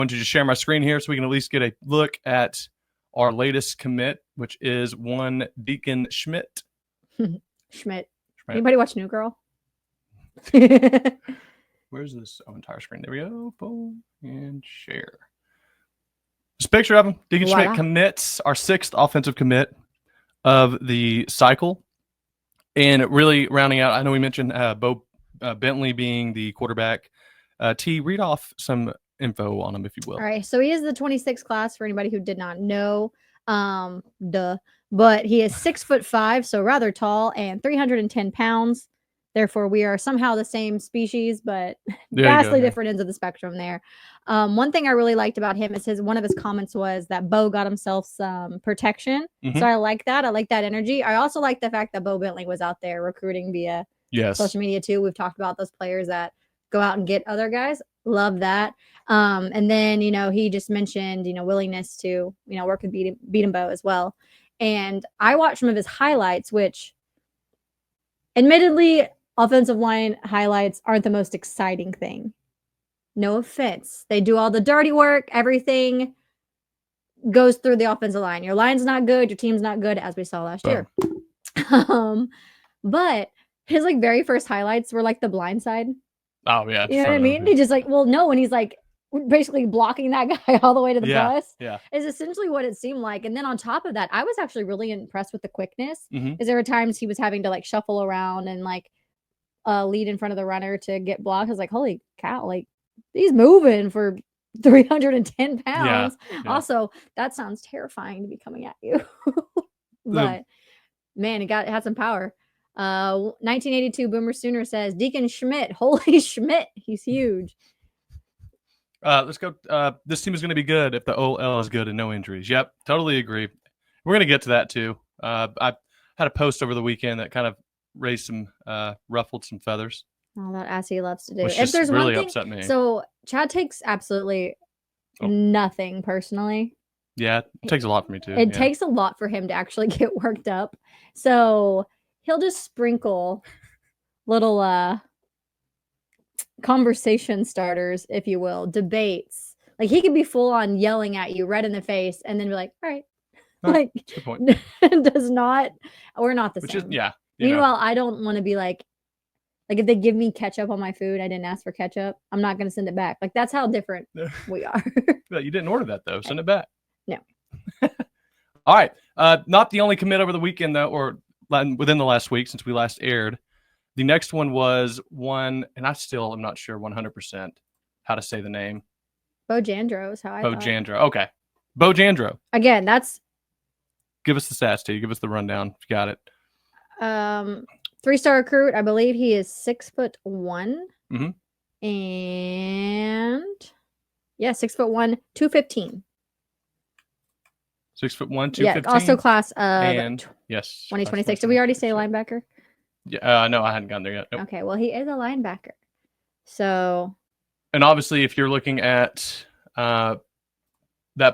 going to just share my screen here so we can at least get a look at our latest commit, which is one Deacon Schmidt. Schmidt. Anybody watch New Girl? Where's this? Oh, entire screen. There we go. Boom. And share. Just a picture of him. Deacon Schmidt commits, our 6th offensive commit of the cycle. And really rounding out, I know we mentioned Beau Bentley being the quarterback. T, read off some info on him, if you will. All right. So he is the 26th class for anybody who did not know. But he is 6'5", so rather tall, and 310 pounds. Therefore, we are somehow the same species, but vastly different ends of the spectrum there. One thing I really liked about him is one of his comments was that Beau got himself some protection. Mm-hmm. So I like that. I like that energy. I also like the fact that Beau Bentley was out there recruiting via social media too. We've talked about those players that go out and get other guys. Love that. And then, he just mentioned, willingness to, work with Beat and Beau as well. And I watched some of his highlights, which admittedly, offensive line highlights aren't the most exciting thing. No offense. They do all the dirty work. Everything goes through the offensive line. Your line's not good. Your team's not good, as we saw last year. But his very first highlights were the blind side. Oh, yeah. You know what I mean? He just when he's basically blocking that guy all the way to the bus. Yeah. Is essentially what it seemed like. And then on top of that, I was actually really impressed with the quickness. Mm-hmm. Is there were times he was having to shuffle around and lead in front of the runner to get blocked. I was like, holy cow, he's moving for 310 pounds. Yeah. Also, that sounds terrifying to be coming at you. But man, it had some power. 1982 Boomer Sooner says, Deacon Schmidt, holy Schmidt, he's huge. Let's go. This team is going to be good if the OL is good and no injuries. Yep, totally agree. We're going to get to that too. I had a post over the weekend that kind of raised some, ruffled some feathers. Oh, that as he loves to do. Which just really upset me. So Chad takes absolutely nothing personally. Yeah, it takes a lot for me too. It takes a lot for him to actually get worked up. So he'll just sprinkle little conversation starters, if you will, debates. He could be full on yelling at you right in the face and then be like, all right. That's a good point. We're not the same. Meanwhile, I don't want to be like if they give me ketchup on my food, I didn't ask for ketchup, I'm not going to send it back. That's how different we are. You didn't order that though. Send it back. No. All right. Not the only commit over the weekend though, or within the last week since we last aired. The next one was one, and I still am not sure 100% how to say the name. Beau Jandreau is how I Beau Jandreau. Okay. Beau Jandreau. Again, give us the stats, T. Give us the rundown. You got it. 3-star recruit. I believe he is 6'1". Mm-hmm. And 6'1", 215. 6'1", 215. Yeah, also class of 2026. Did we already say linebacker? Yeah, no, I hadn't gotten there yet. Nope. Okay, well, he is a linebacker. So. And obviously, if you're looking at that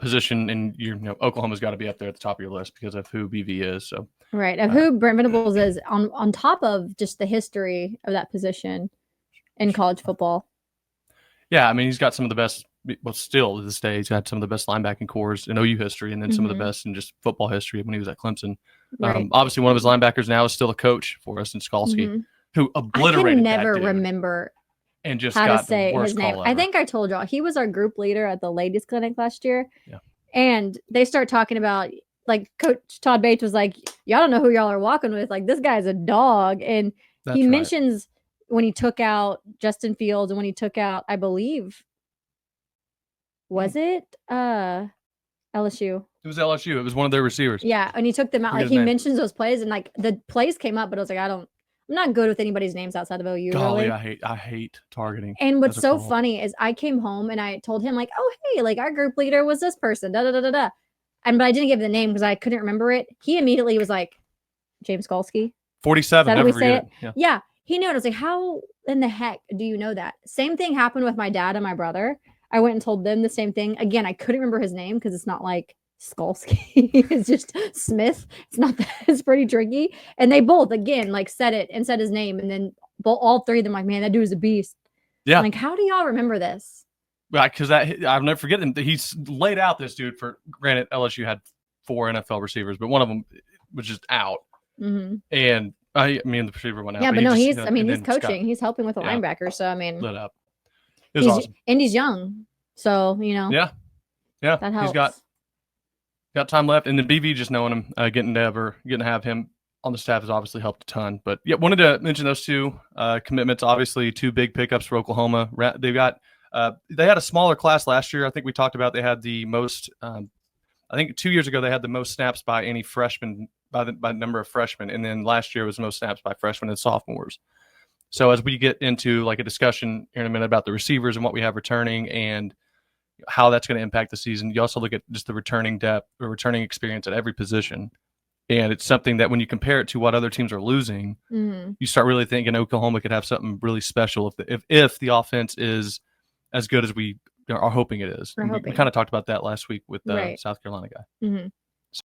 position, and Oklahoma's got to be up there at the top of your list because of who BV is. So right, of who Brent Venables is on top of just the history of that position in college football. Yeah, I mean, he's got some of the best. Well, still to this day, he's had some of the best linebacking cores in OU history, and then some of the best in just football history when he was at Clemson. Right. Obviously, one of his linebackers now is still a coach for us in Skalski, who obliterated that dude. I can never remember and just how got to say the worst his name. call ever. I think I told y'all he was our group leader at the ladies clinic last year. Yeah. And they start talking about Coach Todd Bates was like, y'all don't know who y'all are walking with. This guy's a dog. And he mentions when he took out Justin Fields and when he took out, I believe, was it LSU? It was LSU. It was one of their receivers. Yeah. And he took them out. He mentions those plays and the plays came up, but I was like, I'm not good with anybody's names outside of OU. Golly, really. I hate targeting. And what's so funny is I came home and I told him oh, hey, our group leader was this person, da da da da da. But I didn't give the name because I couldn't remember it. He immediately was like, James Skalski. 47. Never forget it. Yeah. He knew it. I was like, how in the heck do you know that? Same thing happened with my dad and my brother. I went and told them the same thing. Again, I couldn't remember his name because it's not Skalski. It's just Smith. It's not that. It's pretty tricky. And they both, again, said it and said his name. And then all three of them man, that dude is a beast. Yeah. How do y'all remember this? because I'll never forget him. He's laid out this dude for. Granted, LSU had 4 NFL receivers, but one of them was just out, and the receiver went out. Yeah, but no, he's coaching. He's helping with the linebacker. So lit up. It was awesome. And he's young, so Yeah, that helps. He's got time left, and the BV just knowing him, getting to have him on the staff has obviously helped a ton. But yeah, wanted to mention those 2 commitments. Obviously, 2 big pickups for Oklahoma. They've got they had a smaller class last year. I think we talked about they had the most. I think 2 years ago they had the most snaps by any freshman by number of freshmen, and then last year was the most snaps by freshmen and sophomores. So as we get into like a discussion here in a minute about the receivers and what we have returning and how that's going to impact the season, you also look at just the returning depth or returning experience at every position. And it's something that when you compare it to what other teams are losing, you start really thinking Oklahoma could have something really special if the offense is as good as we are hoping it is. We kind of talked about that last week with the South Carolina guy.